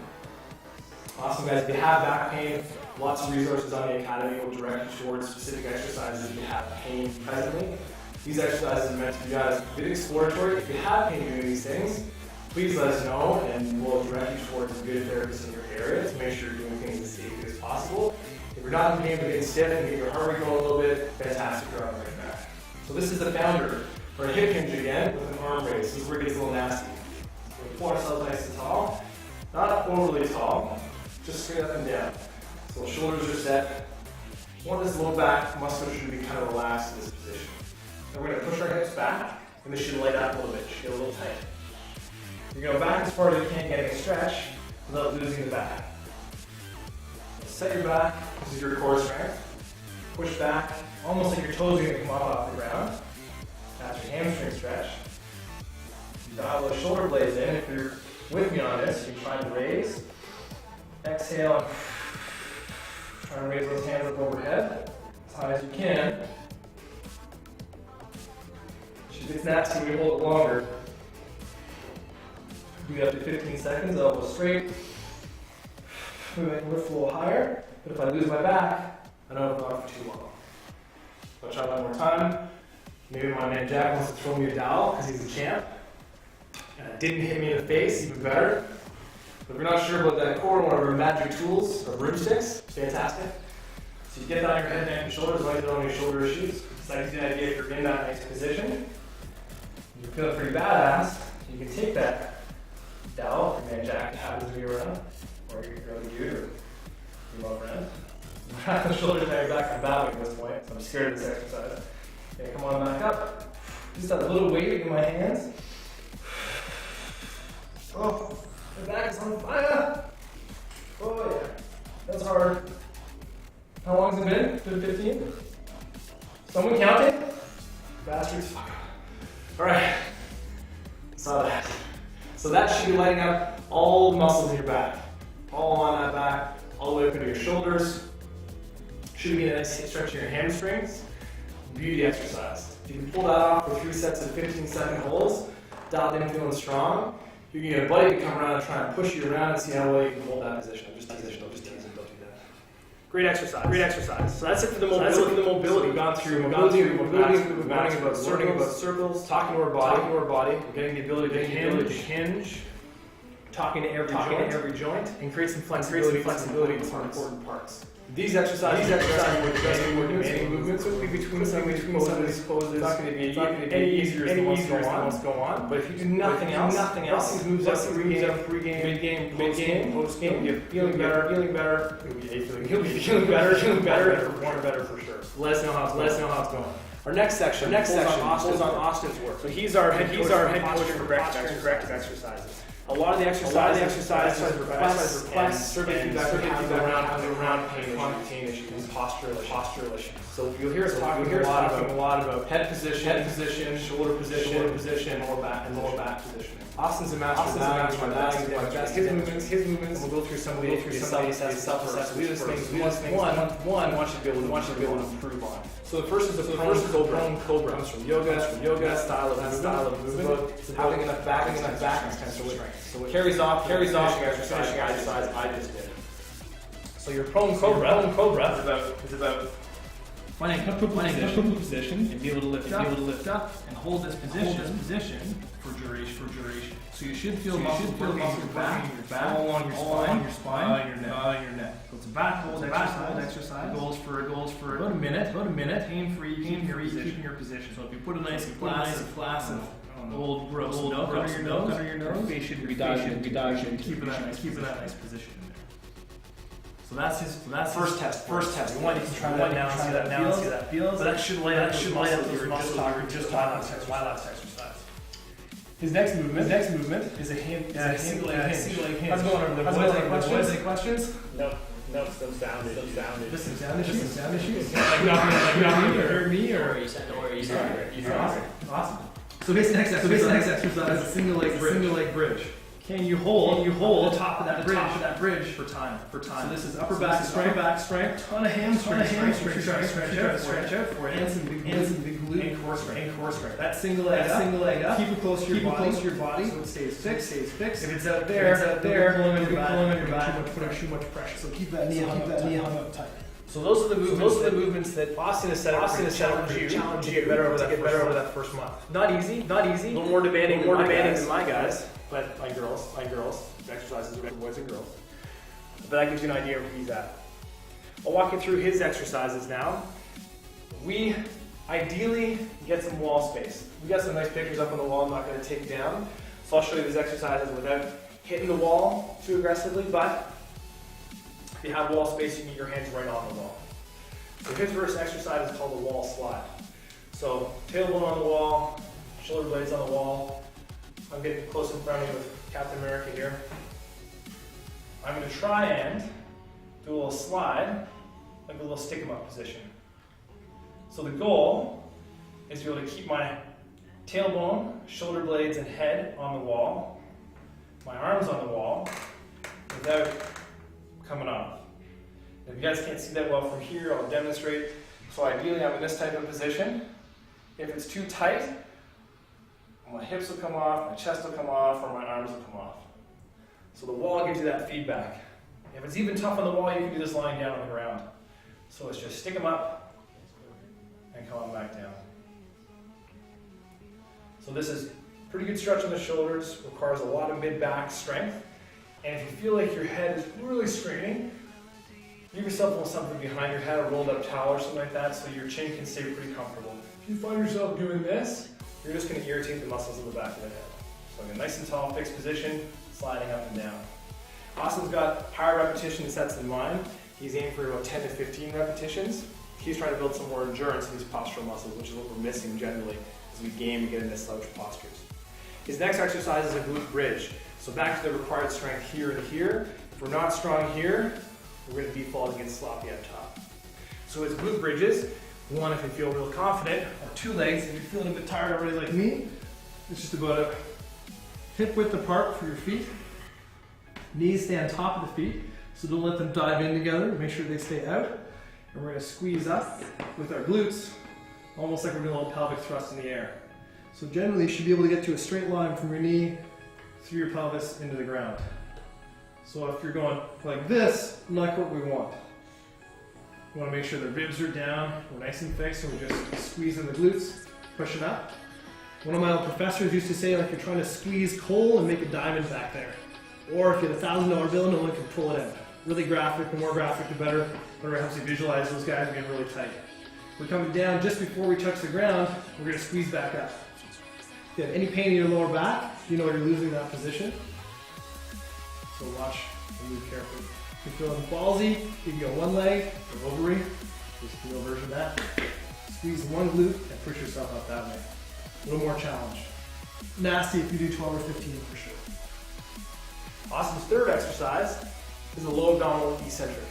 [SPEAKER 5] Awesome, guys. If you have back pain, lots of resources on the Academy will direct you towards specific exercises if you have pain presently. These exercises are meant to be guys a bit exploratory. If you have pain doing these things, please let us know and we'll direct you towards a good therapist in your area to make sure you're doing things as safely as possible. If you're not in pain but getting stiff and get your heart rate going a little bit, fantastic job right back. So this is the founder for a hip hinge again with an arm raise. This is where it gets a little nasty. So we pull ourselves nice and tall, not overly tall, just straight up and down. So shoulders are set. We want this low back musculature to be kind of relaxed in this position. Then we're going to push our hips back, and this should light up a little bit, should get a little tight. You're going back as far as you can, getting a stretch without losing the back. So set your back, this is your core strength. Push back, almost like your toes are going to come up off the ground. That's your hamstring stretch. Dial those shoulder blades in. If you're with me on this, you try to raise. Exhale. Try to raise those hands up overhead as high as you can. If it's nasty, we hold it longer. Do up to 15 seconds, elbows straight. We might lift a little higher, but if I lose my back, I don't have to go for too long. I'll try one more time. Maybe my man Jack wants to throw me a dowel because he's a champ. Didn't hit me in the face, even better. But if you're not sure about that core, one of our magic tools are broomsticks. Fantastic. So you get that on your head, neck, and shoulders, like on your shoulder issues. It's like the idea if you're in that nice position. You're feeling pretty badass. You can take that dowel, if your man Jack happens to be around, or your girl dude, or your love friend. Wrap the shoulders down your back. I'm bowing at this point, so I'm scared of this exercise. Okay, come on back up. Just have a little weight in my hands. Oh, my back is on fire. Oh yeah, that's hard. How long has it been? 15? Someone counting? Bastards. All right, saw that. So that should be lighting up all the muscles in your back. All on that back, all the way up into your shoulders. Should be a nice stretch in your hamstrings. Beauty exercise. If you can pull that off for 3 sets of 15-second holds, dialed in feeling strong, you can get a buddy to come around and try and push you around and see how well you can hold that position. Just tease it, don't do that. Great exercise. Great exercise. So that's it for the mobility. We've gone through mobility, we've learning about circles, talking to our body. We're getting the ability to hinge, talking to every joint, and create some flexibility in some important parts.
[SPEAKER 2] These exercises are more demanding movements between some of these poses. It's not going to be any easier as the months go on. But if you do nothing else, these moves up pre-game, mid-game, post-game, you're feeling better. You'll be feeling better, more better for sure. Let us know how it's going. Our next section pulls on Austin's work. So he's our head coach for corrective exercises. A lot of the exercises requests survey feedback around pain issues and postural issues. So you'll hear us talking a lot about head position, shoulder position, lower back position. Austin's a master of that. His movements, and we'll go through some of the self-assessments. These things one want you to be able to improve on. So the first is the prone cobra. Comes from yoga style of movement. It's having enough back extensor strength. So it carries off finishing exercise I just did. So your prone cobra is about
[SPEAKER 6] finding a comfortable position and be able to lift up and hold this position for duration. So you should feel muscles working in your back, all along your spine, and your neck. So it's a back hold exercise. Goals for about a minute. Pain-free, keeping your position. So if you put a nice glass of old gross milk under your nose, your face should be diving, keeping that nice position in there. So that's his first test. We want you to try that now and see that feels. But that should light up those muscles we were just talking about my last exercise. His next movement is a single leg hinge. How's it going over there? Boys, any questions?
[SPEAKER 1] No, some sound issues.
[SPEAKER 6] Just some sound issues? Like not heard me or
[SPEAKER 4] you said.
[SPEAKER 6] Awesome. So this next exercise is a single leg bridge. Can you hold the top of that bridge for time? So this is upper back strength, ton of hamstring stretch out for it, and some big glute and core strength. That single leg up. Keep it close to your body. So it stays fixed. If it's out there, pull them in your back. Putting too much pressure. So keep that knee hung up tight.
[SPEAKER 2] So those are the movements that Austin has set up for you to get better over that first month. Not easy. A little more demanding than my guys, but my girls. Exercises are for boys and girls. But that gives you an idea of where he's at. I'll walk you through his exercises now. We ideally get some wall space. We got some nice pictures up on the wall I'm not going to take down. So I'll show you these exercises without hitting the wall too aggressively, but if you have wall space, you can get your hands right on the wall. So his first exercise is called the wall slide. So tailbone on the wall, shoulder blades on the wall. I'm getting close in front of you with Captain America here. I'm going to try and do a little slide, like a little stick 'em up position. So the goal is to be able to keep my tailbone, shoulder blades, and head on the wall, my arms on the wall, without coming off. If you guys can't see that well from here, I'll demonstrate. So ideally I'm in this type of position. If it's too tight, my hips will come off, my chest will come off, or my arms will come off. So the wall gives you that feedback. If it's even tough on the wall, you can do this lying down on the ground. So it's just stick them up and come on back down. So this is pretty good stretch on the shoulders, requires a lot of mid-back strength. And if you feel like your head is really straining, give yourself a little something behind your head, a rolled up towel or something like that, so your chin can stay pretty comfortable. If you find yourself doing this, you're just going to irritate the muscles in the back of the head. So again, nice and tall, fixed position, sliding up and down. Austin's got higher repetition sets in mind. He's aiming for about 10 to 15 repetitions. He's trying to build some more endurance in these postural muscles, which is what we're missing generally as we game and get into slouch postures. His next exercise is a glute bridge. So back to the required strength here and here. If we're not strong here, we're going to default and get sloppy up top. So his glute bridges, one if you feel real confident, or two legs if you're feeling a bit tired already like me. It's just about a hip width apart for your feet. Knees stay on top of the feet, so don't let them dive in together. Make sure they stay out. And we're going to squeeze up with our glutes, almost like we're doing a little pelvic thrust in the air. So generally you should be able to get to a straight line from your knee through your pelvis into the ground. So if you're going like this, like what we want. We want to make sure the ribs are down, we're nice and fixed, so we're just squeezing the glutes, pushing up. One of my old professors used to say, like you're trying to squeeze coal and make a diamond back there. Or if you had a $1,000 bill, no one can pull it out.
[SPEAKER 6] really graphic. The more graphic, the better. Whatever helps you visualize, those guys are getting really tight. We're coming down just before we touch the ground. We're going to squeeze back up. If you have any pain in your lower back, you know you're losing that position. So watch and move carefully. If you're feeling ballsy, you can go one leg or ovary. Just a little version of that. Squeeze one glute and push yourself up that way. A little more challenge. Nasty if you do 12 or 15 for sure. Austin's third exercise is the low abdominal eccentric.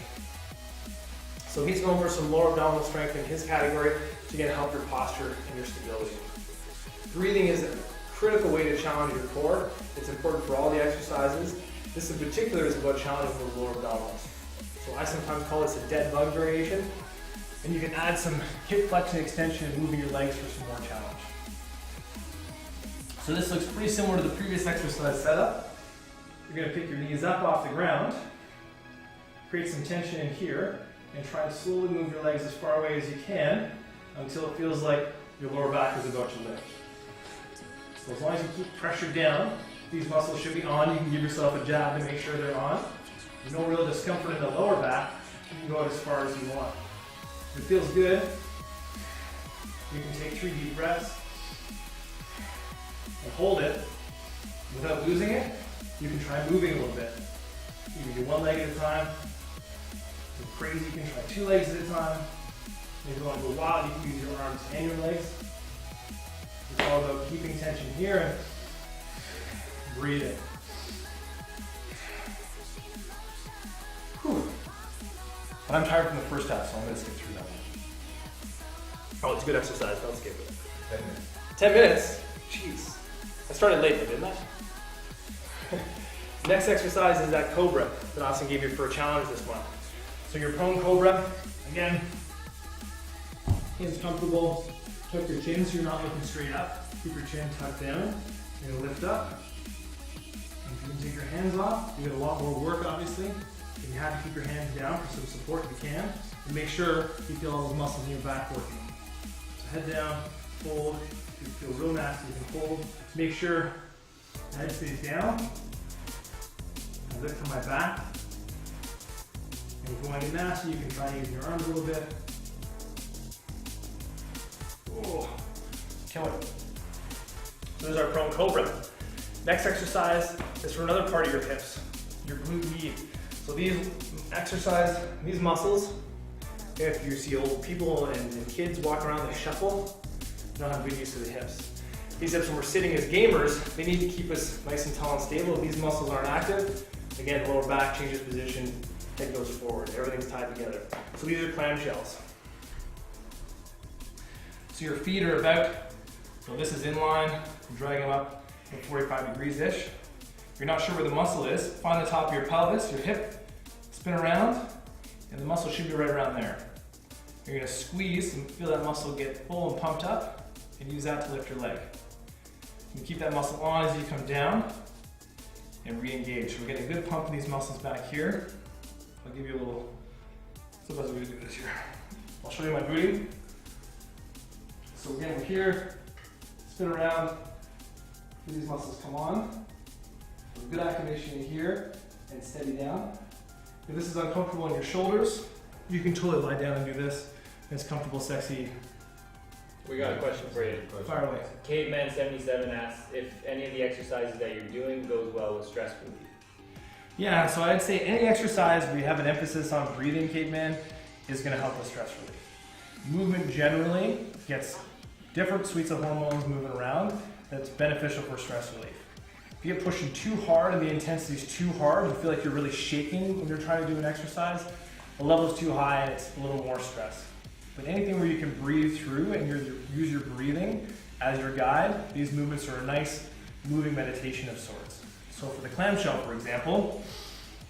[SPEAKER 6] So he's going for some lower abdominal strength in his category to again help your posture and your stability. Breathing is a critical way to challenge your core. It's important for all the exercises. This in particular is about challenging the lower abdominals. So I sometimes call this a dead bug variation. And you can add some hip flexion extension and moving your legs for some more challenge. So this looks pretty similar to the previous exercise setup. You're going to pick your knees up off the ground, create some tension in here, and try to slowly move your legs as far away as you can until it feels like your lower back is about to lift. So as long as you keep pressure down, these muscles should be on. You can give yourself a jab to make sure they're on. There's no real discomfort in the lower back. You can go out as far as you want. If it feels good, you can take 3 deep breaths and hold it without losing it. You can try moving a little bit. You can do one leg at a time. If you're crazy, you can try 2 legs at a time. If you want to go wild, you can use your arms and your legs. It's all about keeping tension here and breathing. Whew. But I'm tired from the first half, so I'm going to skip through that one. Oh, it's a good exercise. Don't skip it.
[SPEAKER 3] 10 minutes.
[SPEAKER 6] 10 minutes? Jeez. I started late, didn't I? Next exercise is that cobra that Austin gave you for a challenge this month. So your prone cobra, again, hands comfortable. Tuck your chin so you're not looking straight up. Keep your chin tucked down. You're going to lift up. And if you can take your hands off, you get a lot more work, obviously. And you have to keep your hands down for some support if you can. And make sure you feel all those muscles in your back working. So head down, fold. If you feel real nasty, you can fold. Make sure the head stays down. I lift from my back. And if you want to get nasty, you can try using your arms a little bit. Oh, kill it. So there's our prone cobra. Next exercise is for another part of your hips, your glute med. So these these muscles, if you see old people and kids walk around, they shuffle, you don't have good use of the hips. These hips, when we're sitting as gamers, they need to keep us nice and tall and stable. If these muscles aren't active, again, lower back changes position, head goes forward, everything's tied together. So these are clamshells. So your feet are about, so this is in line, drag them up to 45 degrees-ish. If you're not sure where the muscle is, find the top of your pelvis, your hip, spin around, and the muscle should be right around there. You're gonna squeeze and feel that muscle get full and pumped up, and use that to lift your leg. You can keep that muscle on as you come down, and re-engage. So we're getting a good pump in these muscles back here. I'll give you a little, what's the best way to do this here? I'll show you my booty. So again, we're here, spin around, feel these muscles come on. So good activation in here, and steady down. If this is uncomfortable in your shoulders, you can totally lie down and do this. It's comfortable, sexy.
[SPEAKER 1] We got a question for you.
[SPEAKER 6] Fire away.
[SPEAKER 1] Caveman77 asks if any of the exercises that you're doing goes well with stress relief.
[SPEAKER 6] Yeah, so I'd say any exercise where you have an emphasis on breathing, caveman, is going to help with stress relief. Movement generally gets different suites of hormones moving around that's beneficial for stress relief. If you get pushing too hard and the intensity is too hard, you feel like you're really shaking when you're trying to do an exercise, the level is too high and it's a little more stress. But anything where you can breathe through and use your breathing as your guide, these movements are a nice moving meditation of sorts. So for the clamshell, for example,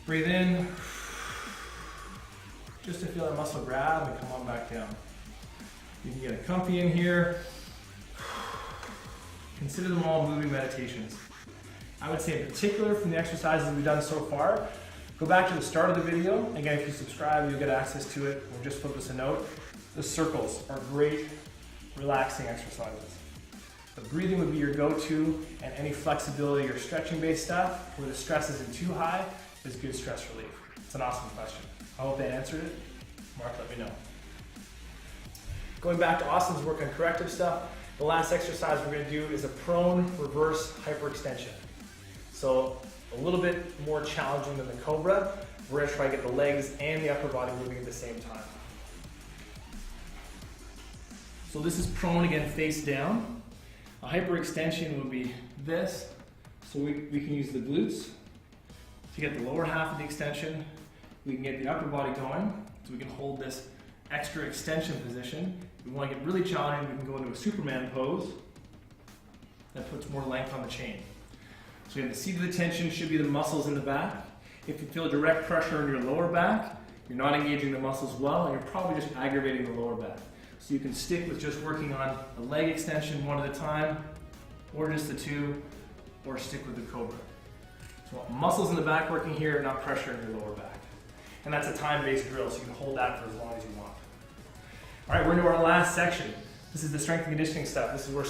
[SPEAKER 6] breathe in, just to feel that muscle grab and come on back down. You can get a comfy in here. Consider them all moving meditations. I would say in particular from the exercises we've done so far, go back to the start of the video. Again, if you subscribe, you'll get access to it. We'll just flip us a note. The circles are great, relaxing exercises. The breathing would be your go-to, and any flexibility or stretching based stuff where the stress isn't too high is good stress relief.
[SPEAKER 5] It's an awesome question. I hope they answered it. Mark, let me know. Going back to Austin's work on corrective stuff, the last exercise we're going to do is a prone reverse hyperextension. So a little bit more challenging than the Cobra. We're going to try to get the legs and the upper body moving at the same time. So this is prone again, face down. A hyperextension would be this. So we can use the glutes to get the lower half of the extension. We can get the upper body going, so we can hold this extra extension position. If we want to get really challenging, we can go into a Superman pose. That puts more length on the chain. So we have the seat of the tension should be the muscles in the back. If you feel direct pressure on your lower back, you're not engaging the muscles well, and you're probably just aggravating the lower back. So you can stick with just working on a leg extension one at a time, or just the two, or stick with the Cobra. So muscles in the back working here, not pressure in your lower back. And that's a time-based drill, so you can hold that for as long as you want. All right, we're into our last section. This is the strength and conditioning stuff. This is where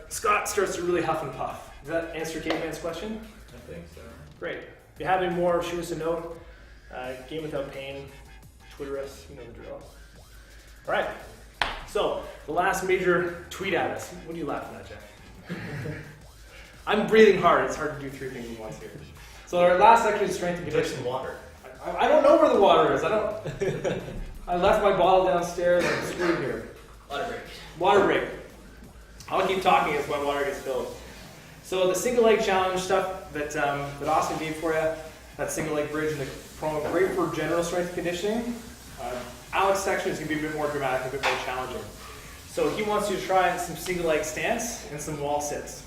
[SPEAKER 5] Scott starts to really huff and puff. Does that answer Caveman's question?
[SPEAKER 1] I think so.
[SPEAKER 5] Great. If you have any more, shoot us a note. Game Without Pain, Twitter us, you know the drill. All right, so the last major tweet at us. What are you laughing at, Jack? I'm breathing hard. It's hard to do three things at once here. So our last section is strength and conditioning.
[SPEAKER 4] Water.
[SPEAKER 5] I don't know where the water is. I left my bottle downstairs. I'm screwed here.
[SPEAKER 4] Water break.
[SPEAKER 5] Water break. I'll keep talking as my water gets filled. So the single leg challenge stuff that Austin gave for you, that single leg bridge and the prone, great for general strength and conditioning. Alex's section is going to be a bit more dramatic, a bit more challenging. So he wants you to try some single leg stance and some wall sits.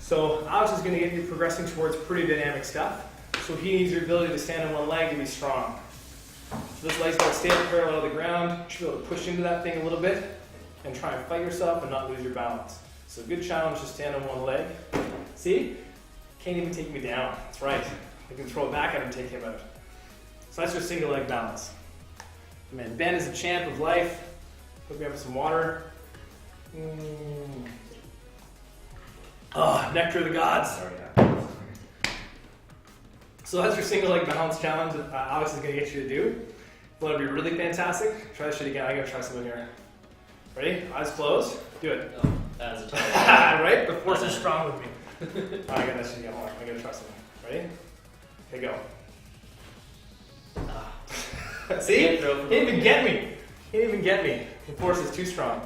[SPEAKER 5] So Alex is going to get you progressing towards pretty dynamic stuff. So he needs your ability to stand on one leg to be strong. So this leg's got to stay up parallel to the ground. You should be able to push into that thing a little bit and try and fight yourself and not lose your balance. So good challenge to stand on one leg. See? Can't even take me down. That's right. I can throw it back at him and take him out. So that's just single leg balance. Man, Ben is a champ of life. Hook me up with some water. Oh, nectar of the gods. So that's your single leg balance challenge that Alex is going to get you to do. If you want to be really fantastic, try this shit again. I'm going to try something here. Ready? Eyes closed. Do it.
[SPEAKER 4] Oh, that was a tough
[SPEAKER 5] Right? The force is strong with me. All right, I got that shit again. Hold on. I'm going to try something. Ready? Okay, go. See? He didn't even get me. He didn't even get me. The force is too strong.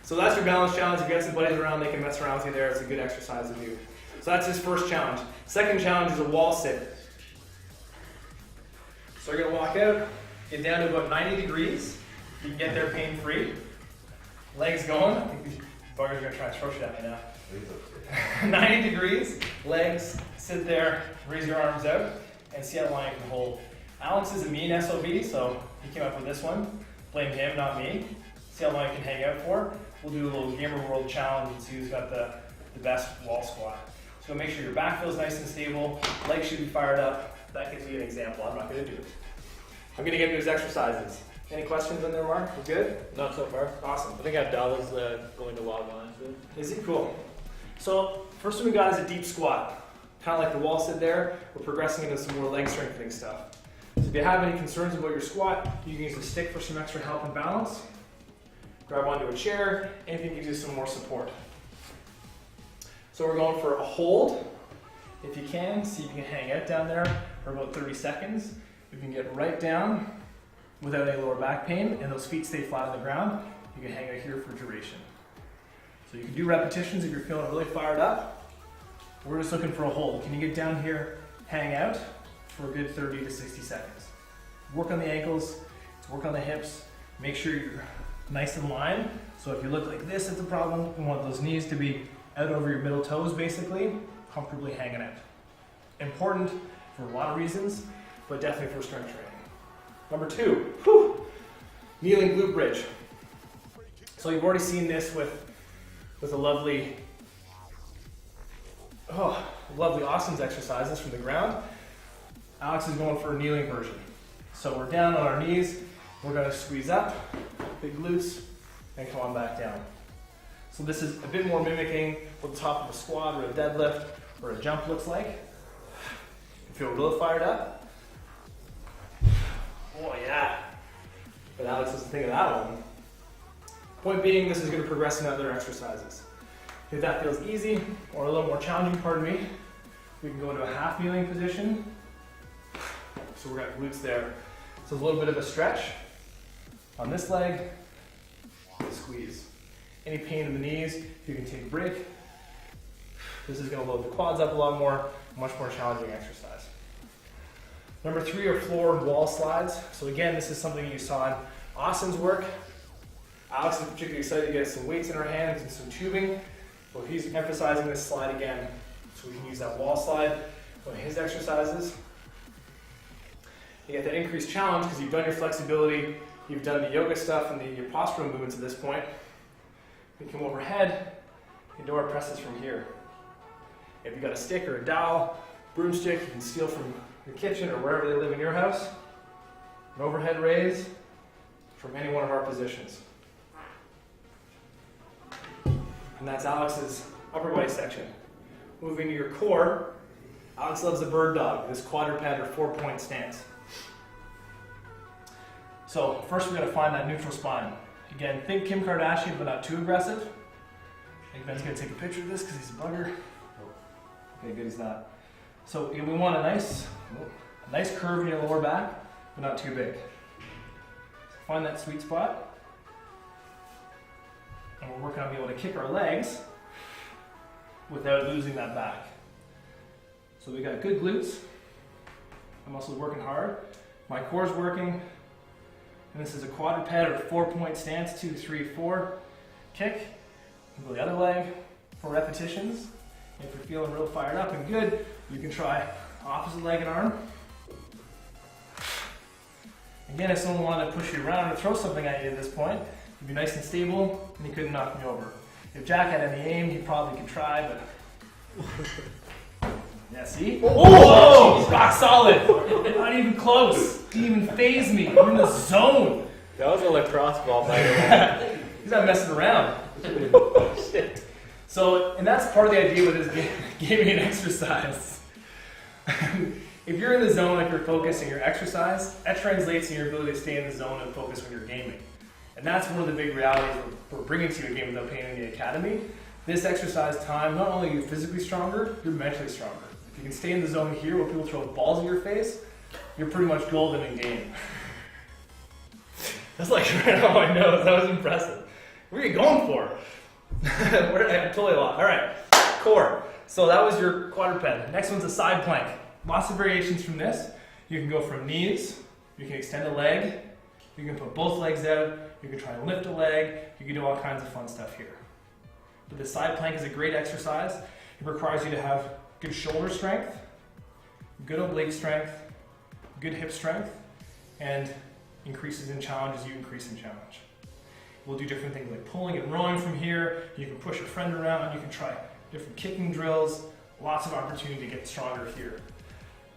[SPEAKER 5] So that's your balance challenge. If you got some buddies around, they can mess around with you there. It's a good exercise to do. So that's his first challenge. Second challenge is a wall sit. So you're going to walk out, get down to about 90 degrees. You can get there pain-free. Legs going. I think these buggers are going to try and throw shit at me now. 90 degrees, legs, sit there, raise your arms out, and see how long you can hold. Alex is a mean SOB, so he came up with this one. Blame him, not me. See how long you can hang out for. We'll do a little Gamer World challenge and see who's got the best wall squat. So make sure your back feels nice and stable, legs should be fired up. That gives you an example. I'm not going to do it. I'm going to get into his exercises. Any questions on there, Mark? We're good?
[SPEAKER 1] Not so far.
[SPEAKER 5] Awesome.
[SPEAKER 1] I think Abdallah's going to log on to it.
[SPEAKER 5] Is he? Cool. So first one we got is a deep squat. Kind of like the wall sit there. We're progressing into some more leg strengthening stuff. So if you have any concerns about your squat, you can use a stick for some extra help and balance. Grab onto a chair. Anything gives you some more support. So we're going for a hold. If you can, see if you can hang out down there for about 30 seconds. You can get right down without any lower back pain, and those feet stay flat on the ground. You can hang out here for duration. So you can do repetitions if you're feeling really fired up. We're just looking for a hold. Can you get down here, hang out for a good 30 to 60 seconds? Work on the ankles, work on the hips, make sure you're nice and lined. So if you look like this, it's a problem. We want those knees to be out over your middle toes, basically, comfortably hanging out. Important for a lot of reasons, but definitely for strength training. Number 2, kneeling glute bridge. So you've already seen this with a lovely Austin's exercises from the ground. Alex is going for a kneeling version. So we're down on our knees, we're going to squeeze up, big glutes, and come on back down. So this is a bit more mimicking what the top of a squat or a deadlift or a jump looks like. You feel really fired up. Oh yeah. But Alex doesn't think of that one. Point being, this is going to progress in other exercises. If that feels easy or a little more challenging, pardon me, we can go into a half kneeling position. So we're got glutes there. So a little bit of a stretch on this leg, squeeze. Any pain in the knees, you can take a break. This is going to load the quads up a lot more, much more challenging exercise. Number 3 are floor and wall slides. So again, this is something you saw in Austin's work. Alex is particularly excited to get some weights in our hands and some tubing. So he's emphasizing this slide again, so we can use that wall slide on his exercises. You get that increased challenge because you've done your flexibility, you've done the yoga stuff and your postural movements at this point. We come overhead, you do our presses from here. If you've got a stick or a dowel, broomstick, you can steal from your kitchen or wherever they live in your house. An overhead raise from any one of our positions. And that's Alex's upper body section. Moving to your core, Alex loves the bird dog, this quadruped or 4-point stance. So first we got to find that neutral spine. Again, think Kim Kardashian, but not too aggressive. I think Ben's going to take a picture of this because he's a bugger. Okay, good, he's not. So we want a nice curve in your lower back, but not too big. So find that sweet spot. And we're working on being able to kick our legs without losing that back. So we got good glutes. My muscles working hard. My core's working. And this is a quadruped or 4-point stance, 2, 3, 4. Kick. Go the other leg, 4 repetitions. If you're feeling real fired up and good, you can try opposite leg and arm. Again, if someone wanted to push you around or throw something at you at this point, you'd be nice and stable and you couldn't knock me over. If Jack had any aim, he probably could try, but... Yeah, see? Oh, whoa! Rock solid! Not even close. Didn't even phase me. I'm in the zone.
[SPEAKER 1] That was a lacrosse ball, by the way.
[SPEAKER 5] He's not messing around.
[SPEAKER 1] Shit.
[SPEAKER 5] So, and that's part of the idea with this gaming and exercise. If you're in the zone, if you're focusing your exercise, that translates in your ability to stay in the zone and focus when you're gaming. And that's one of the big realities we're bringing to you at Game Without Pain in the Academy. This exercise time, not only are you physically stronger, you're mentally stronger. If you can stay in the zone here where people throw balls in your face, you're pretty much golden in game. That's like right on my nose. That was impressive. What are you going for? I totally lost. All right, core. So that was your quadruped. Next one's a side plank. Lots of variations from this. You can go from knees. You can extend a leg. You can put both legs out. You can try and lift a leg. You can do all kinds of fun stuff here. But the side plank is a great exercise. It requires you to have good shoulder strength, good oblique strength, good hip strength, and increases in challenge as you increase in challenge. We'll do different things like pulling and rowing from here. You can push a friend around. You can try different kicking drills. Lots of opportunity to get stronger here.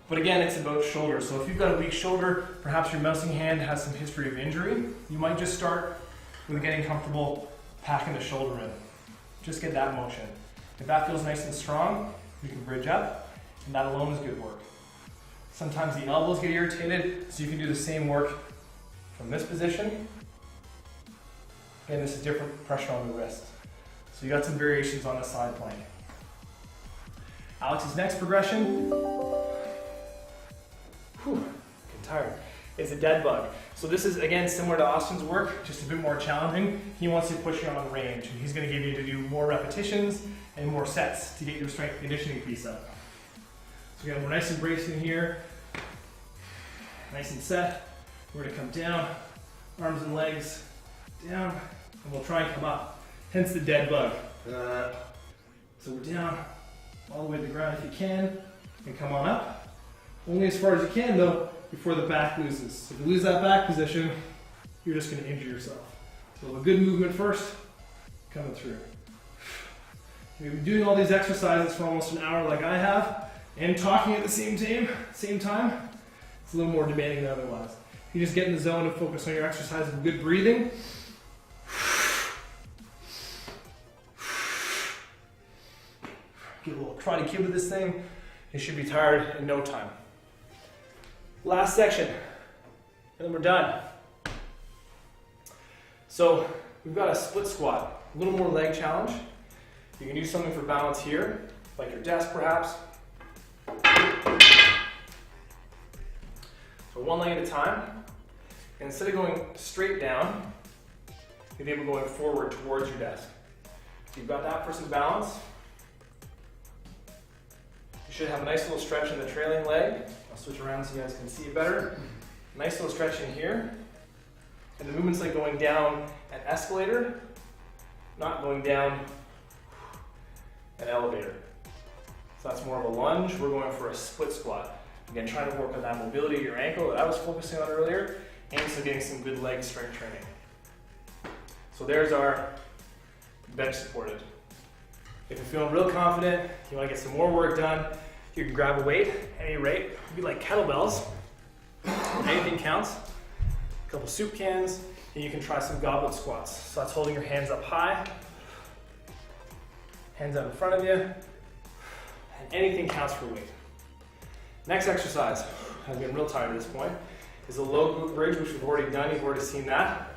[SPEAKER 5] But again, it's about shoulder. So if you've got a weak shoulder, perhaps your mousing hand has some history of injury, you might just start with getting comfortable packing the shoulder in. Just get that motion. If that feels nice and strong, you can bridge up, and that alone is good work. Sometimes the elbows get irritated, so you can do the same work from this position. Again, this is different pressure on the wrist. So you got some variations on the side plank. Alex's next progression, getting tired, is a dead bug. So this is, again, similar to Austin's work, just a bit more challenging. He wants to push you on range, and he's going to give you to do more repetitions and more sets to get your strength conditioning piece up. So again, we're nice and braced in here, nice and set. We're going to come down, arms and legs down, and we'll try and come up. Hence the dead bug. So we're down all the way to the ground if you can, and come on up. Only as far as you can though, before the back loses. So if you lose that back position, you're just going to injure yourself. So a good movement first, coming through. You'll be doing all these exercises for almost an hour like I have, and talking at the same time, it's a little more demanding than otherwise. If you just get in the zone and focus on your exercise with good breathing, get a little try to kid with this thing, you should be tired in no time. Last section, and then we're done. So we've got a split squat, a little more leg challenge. You can do something for balance here, like your desk perhaps. So one leg at a time. And instead of going straight down, you'll be able to go forward towards your desk. So you've got that for some balance. You should have a nice little stretch in the trailing leg. I'll switch around so you guys can see it better. Nice little stretch in here. And the movement's like going down an escalator, not going down an elevator. So that's more of a lunge. We're going for a split squat. Again, trying to work on that mobility of your ankle that I was focusing on earlier, and also getting some good leg strength training. So there's our bench supported. If you're feeling real confident, you want to get some more work done, you can grab a weight, any rate. It'd be like kettlebells. Anything counts. A couple soup cans, and you can try some goblet squats. So that's holding your hands up high, hands out in front of you, and anything counts for weight. Next exercise, I'm getting real tired at this point, is a low glute bridge, which we've already done. You've already seen that.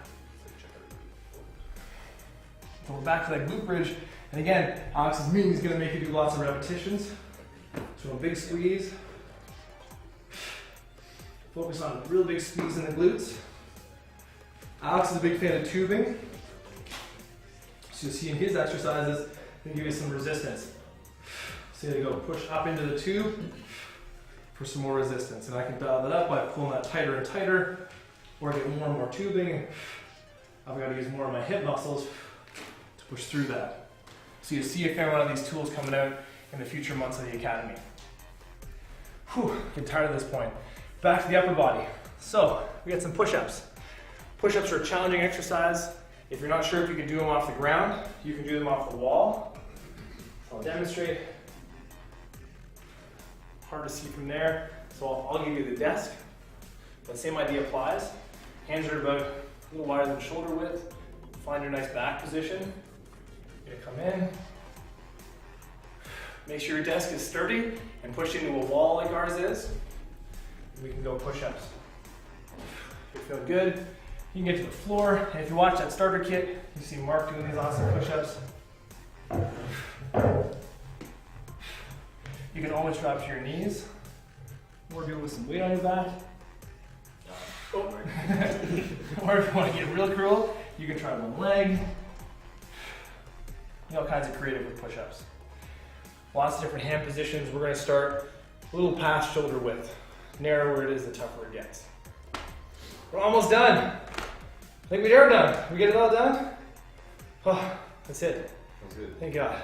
[SPEAKER 5] So we're back to that glute bridge, and again, Alex's meeting is going to make you do lots of repetitions. So a big squeeze. Focus on a real big squeeze in the glutes. Alex is a big fan of tubing. So you'll see in his exercises, they give you some resistance. So you go push up into the tube for some more resistance. And I can dial that up by pulling that tighter and tighter, or get more and more tubing. I've got to use more of my hip muscles to push through that. So you'll see a fair amount of these tools coming out in the future months of the academy. Whew, get tired at this point. Back to the upper body. So we got some push-ups. Push-ups are a challenging exercise. If you're not sure if you can do them off the ground, you can do them off the wall. So I'll demonstrate. Hard to see from there, so I'll give you the desk. The same idea applies. Hands are about a little wider than shoulder width. Find your nice back position. You're gonna come in. Make sure your desk is sturdy and push into a wall like ours is. We can go push-ups. If you're feeling good, you can get to the floor. And if you watch that starter kit, you see Mark doing his awesome push-ups. You can always drop to your knees, or do it with some weight on your back. Or if you want to get real cruel, you can try one leg. All kinds of creative with push-ups. Lots of different hand positions. We're going to start a little past shoulder width. Narrower it is, the tougher it gets. We're almost done. I think we are done. We get it all done? Oh, that's it.
[SPEAKER 3] Sounds good.
[SPEAKER 5] Thank God.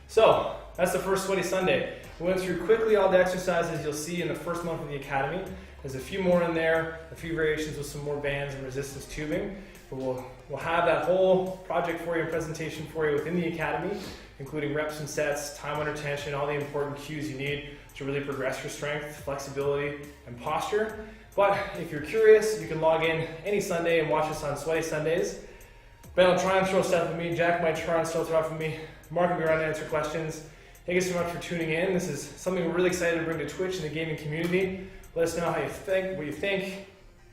[SPEAKER 5] So, that's the first Sweaty Sunday. We went through quickly all the exercises you'll see in the first month of the academy. There's a few more in there, a few variations with some more bands and resistance tubing. But we'll have that whole project for you and presentation for you within the academy, including reps and sets, time under tension, all the important cues you need to really progress your strength, flexibility, and posture. But if you're curious, you can log in any Sunday and watch us on Sweaty Sundays. Ben will try and throw stuff at me. Jack might try and throw stuff at me. Mark will be around to answer questions. Thank you so much for tuning in. This is something we're really excited to bring to Twitch and the gaming community. Let us know how you think, what you think.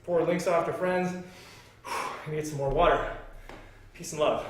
[SPEAKER 5] Forward links off to friends. And get some more water. Peace and love.